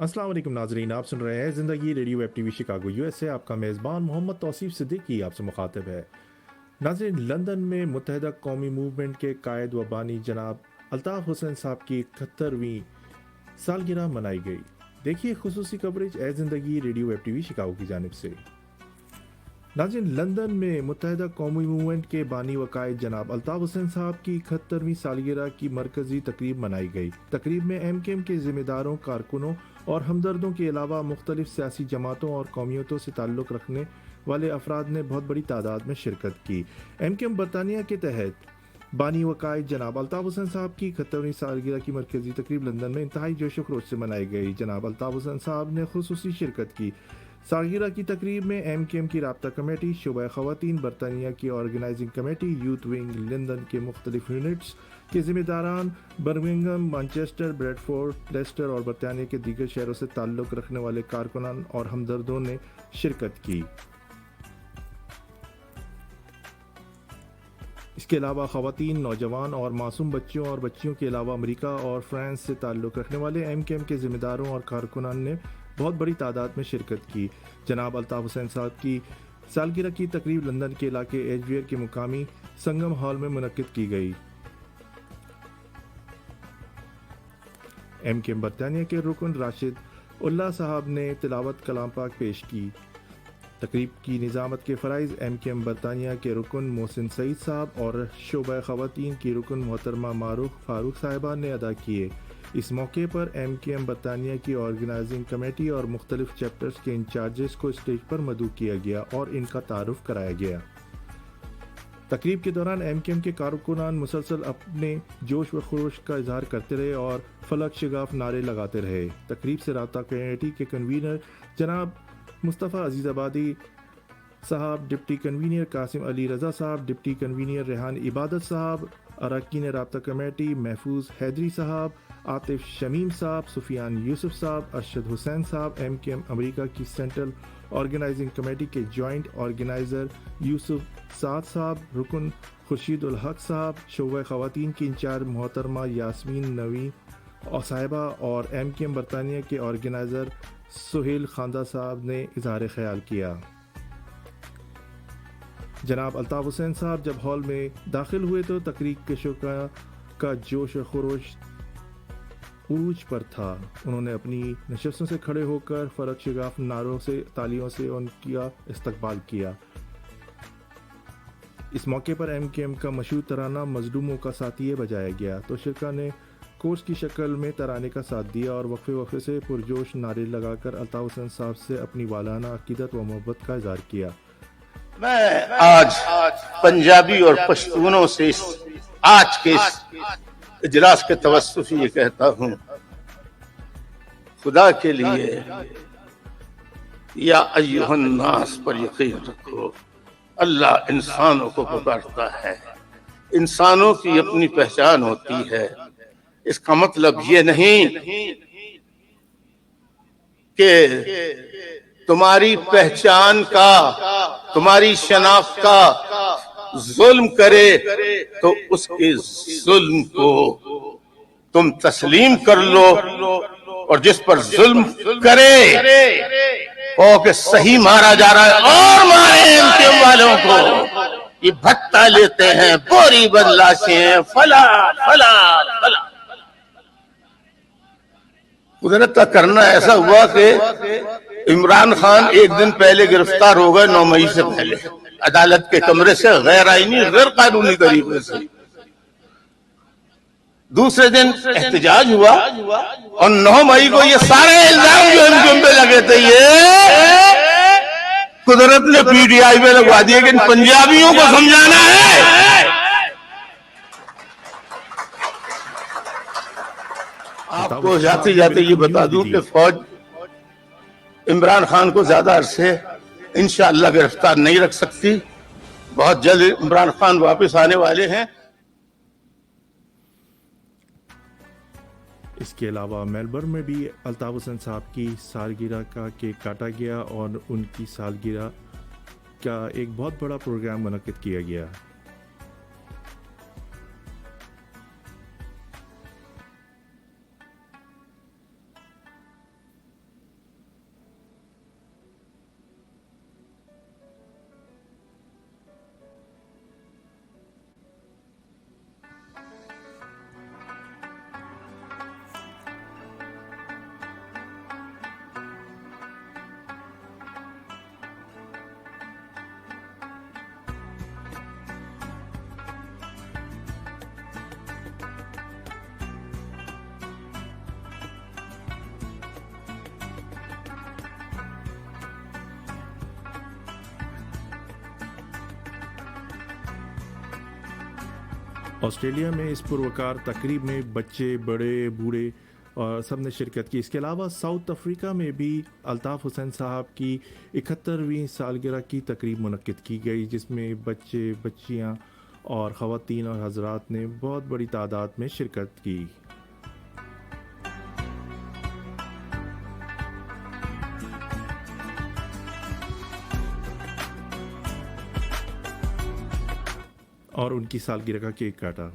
السلام علیکم ناظرین، آپ سن رہے ہیں زندگی radio web T V Chicago U S سے۔ آپ کا میزبان محمد توصیف صدیقی آپ سے مخاطب ہے۔ ناظرین، لندن میں متحدہ قومی موومنٹ کے قائد و بانی جناب الطاف حسین صاحب کی 71ویں سالگرہ منائی گئی۔ دیکھیے خصوصی کوریج اے زندگی radio web T V Chicago کی جانب سے۔ ناظرین، لندن میں متحدہ قومی موومنٹ کے بانی و قائد جناب الطاف حسین صاحب کی 71ویں سالگرہ کی مرکزی تقریب منائی گئی۔ تقریب میں ایم کیو ایم کے ذمہ داروں، کارکنوں اور ہمدردوں کے علاوہ مختلف سیاسی جماعتوں اور قومیتوں سے تعلق رکھنے والے افراد نے بہت بڑی تعداد میں شرکت کی۔ ایم کیو ایم برطانیہ کے تحت بانی و قائد جناب الطاف حسین صاحب کی 71ویں سالگرہ کی مرکزی تقریب لندن میں انتہائی جوش و خروش سے منائی گئی۔ جناب الطاف حسین صاحب نے خصوصی شرکت کی۔ سالگرہ کی تقریب میں ایم کیو ایم کی رابطہ کمیٹی، شعبہ خواتین برطانیہ کی organising committee, youth wing London کے مختلف یونٹس کے ذمہ داران، Birmingham, Manchester, Bradford, Leicester اور برطانیہ کے دیگر شہروں سے تعلق رکھنے والے کارکنان اور ہمدردوں نے شرکت کی۔ اس کے علاوہ خواتین، نوجوان اور معصوم بچوں اور بچیوں کے علاوہ امریکہ اور فرانس سے تعلق رکھنے والے ایم کیو ایم کے ذمہ داروں اور کارکنان نے بہت بڑی تعداد میں شرکت کی۔ جناب الطاف حسین صاحب کی سالگرہ کی تقریب لندن کے علاقے ایجویئر کے مقامی سنگم ہال میں منعقد کی گئی۔ ایم کیو ایم برطانیہ کے رکن راشد اللہ صاحب نے تلاوت کلام پاک پیش کی۔ تقریب کی نظامت کے فرائض ایم کیو ایم برطانیہ کے رکن محسن سعید صاحب اور شعبہ خواتین کی رکن محترمہ معروف فاروق صاحبہ نے ادا کیے۔ اس موقع پر ایم کیو ایم برطانیہ کی آرگنائزنگ کمیٹی اور مختلف چیپٹرز کے انچارجز کو اسٹیج پر مدعو کیا گیا اور ان کا تعارف کرایا گیا۔ تقریب کے دوران ایم کیو ایم کے کارکنان مسلسل اپنے جوش و خروش کا اظہار کرتے رہے اور فلک شگاف نعرے لگاتے رہے۔ تقریب سے رابطہ کمیٹی کے کنوینر جناب مصطفیٰ عزیز آبادی صاحب، ڈپٹی کنوینر قاسم علی رضا صاحب، ڈپٹی کنوینر ریحان عبادت صاحب، اراکین رابطہ کمیٹی محفوظ حیدری صاحب، عاطف شمیم صاحب، سفیان یوسف صاحب، ارشد حسین صاحب، ایم کیو ایم امریکہ کی سینٹرل آرگنائزنگ کمیٹی کے جوائنٹ آرگنائزر یوسف سعد صاحب، رکن خورشید الحق صاحب، شعبہ خواتین کی انچارج محترمہ یاسمین نوین صاحبہ اور ایم کیو ایم برطانیہ کے آرگنائزر سہیل خاندہ صاحب نے اظہار خیال کیا۔ جناب الطاف حسین صاحب جب ہال میں داخل ہوئے تو تقریب کے شرکاء کا جوش و خروش عروج پر تھا۔ انہوں نے اپنی نشستوں سے کھڑے ہو کر فلک شگاف نعروں سے، تالیوں سے ان کا استقبال کیا۔ اس موقع پر ایم کیو ایم کا مشہور ترانہ مظلوموں کا ساتھیے بجایا گیا تو شرکاء نے کورس کی شکل میں ترانے کا ساتھ دیا اور وقفے وقفے سے پرجوش نعرے لگا کر الطاف حسین صاحب سے اپنی والہانہ عقیدت و محبت کا اظہار کیا۔ میں آج پنجابی اور پشتونوں سے آج کے اجلاس کے توسط یہ کہتا ہوں، خدا کے لیے یا ایھا الناس پر یقین رکھو۔ اللہ انسانوں کو پکارتا ہے، انسانوں کی اپنی پہچان ہوتی ہے۔ اس کا مطلب یہ نہیں کہ تمہاری پہچان کا، تمہاری شناخت کا ظلم کرے تو اس کے ظلم کو تم تسلیم کر لو، اور جس پر ظلم کرے وہ کہ صحیح مارا جا رہا ہے اور مارے ان کے والوں کو، یہ بھٹا لیتے ہیں، بوری بدلاشیں ہیں، فلا فلا فلا۔ قدرت کا کرنا ایسا ہوا کہ عمران خان ایک دن پہلے گرفتار ہو گئے، 9 مئی سے پہلے عدالت کے کمرے سے غیر آئینی، غیر قانونی طریقے سے۔ دوسرے دن احتجاج ہوا اور 9 مئی کو یہ سارے الزام جو ان پہ لگے تھے یہ قدرت نے پی ٹی آئی پہ لگوا دیے کہ ان پنجابیوں کو سمجھانا ہے۔ آپ کو جاتے جاتے یہ بتا دوں کہ فوج عمران خان کو زیادہ عرصے انشاءاللہ گرفتار نہیں رکھ سکتی، بہت جلد عمران خان واپس آنے والے ہیں۔ اس کے علاوہ میلبرن میں بھی الطاف حسین صاحب کی سالگرہ کا کیک کاٹا گیا اور ان کی سالگرہ کا ایک بہت بڑا پروگرام منعقد کیا گیا۔ آسٹریلیا میں اس پروکار تقریب میں بچے بڑے بوڑھے اور سب نے شرکت کی. اس کے علاوہ ساؤتھ افریقہ میں بھی الطاف حسین صاحب کی 71ویں سالگرہ کی تقریب منعقد کی گئی، جس میں بچے بچیاں اور خواتین اور حضرات نے بہت بڑی تعداد میں شرکت کی. اور ان کی سالگرہ کا کیک کاٹا.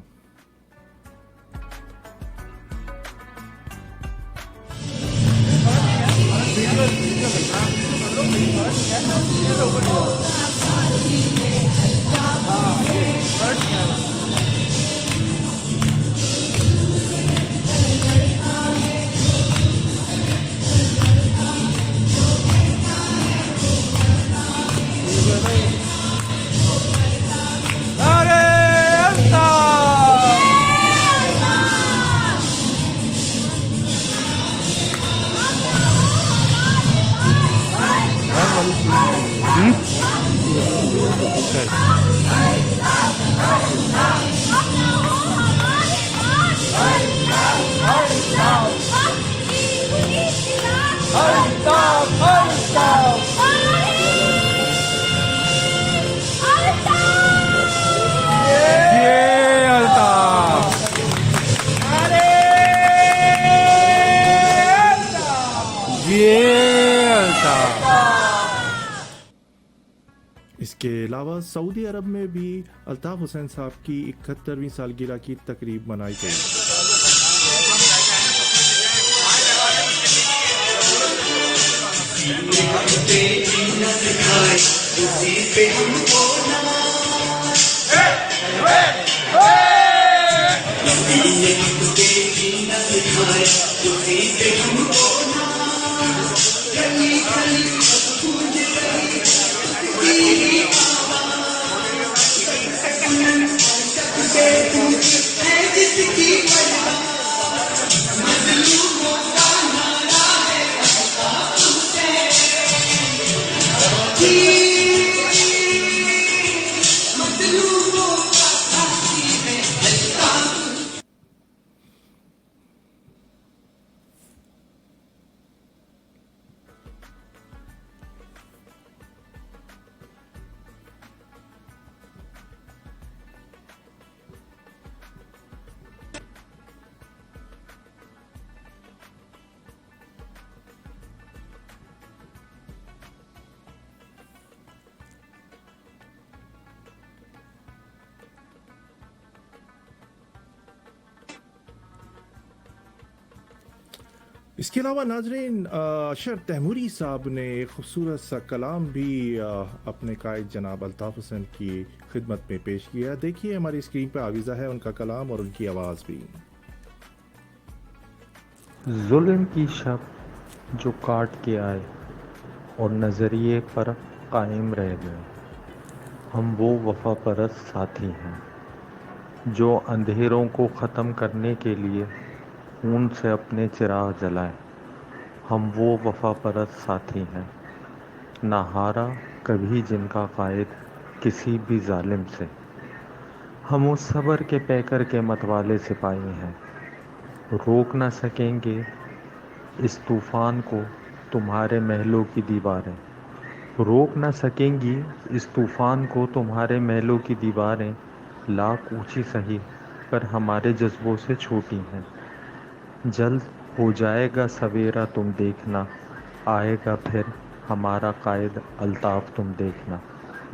اس کے علاوہ سعودی عرب میں بھی الطاف حسین صاحب کی 71ویں سالگرہ کی تقریب منائی گئی. اس کے علاوہ ناظرین، اشر تیموری صاحب نے ایک خوبصورت سا کلام بھی اپنے قائد جناب الطاف حسین کی خدمت میں پیش کیا. دیکھیے ہماری اسکرین پہ آویزہ ہے ان کا کلام اور ان کی آواز بھی. ظلم کی شب جو کاٹ کے آئے اور نظریے پر قائم رہ گئے، ہم وہ وفا پرست ساتھی ہیں جو اندھیروں کو ختم کرنے کے لیے خون سے اپنے چراغ جلائے. ہم وہ وفا پرست ساتھی ہیں نہ ہارا کبھی جن کا قائد کسی بھی ظالم سے. ہم اس صبر کے پیکر کے متوالے سپاہی ہیں، روک نہ سکیں گے اس طوفان کو تمہارے محلوں کی دیواریں. روک نہ سکیں گی اس طوفان کو تمہارے محلوں کی دیواریں. لاکھ اونچی سہی پر ہمارے جذبوں سے چھوٹی ہیں. جلد ہو جائے گا سویرا تم دیکھنا، آئے گا پھر ہمارا قائد الطاف تم دیکھنا.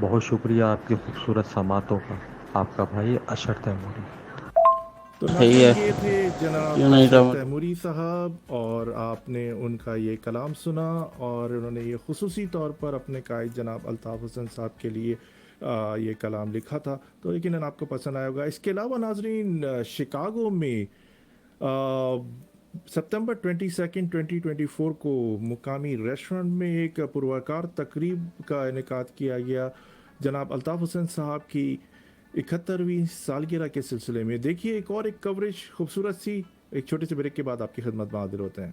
بہت شکریہ آپ کی خوبصورت سماعتوں کا. آپ کا بھائی اشر تیموری. تو ناظرین، یہ تھے جناب اشر تیموری صاحب، اور آپ نے ان کا یہ کلام سنا اور انہوں نے یہ خصوصی طور پر اپنے قائد جناب الطاف حسین صاحب کے لیے یہ کلام لکھا تھا، تو یقیناً آپ کو پسند آیا ہوگا. اس کے علاوہ ناظرین، شکاگو میں سپتمبر 22 2024 کو مقامی ریسٹورنٹ میں ایک پروکار تقریب کا انعقاد کیا گیا جناب الطاف حسین صاحب کی 71ویں سالگرہ کے سلسلے میں. دیکھیے ایک اور ایک کوریج خوبصورت سی، ایک چھوٹے سے بریک کے بعد آپ کی خدمت میں حاضر ہوتے ہیں.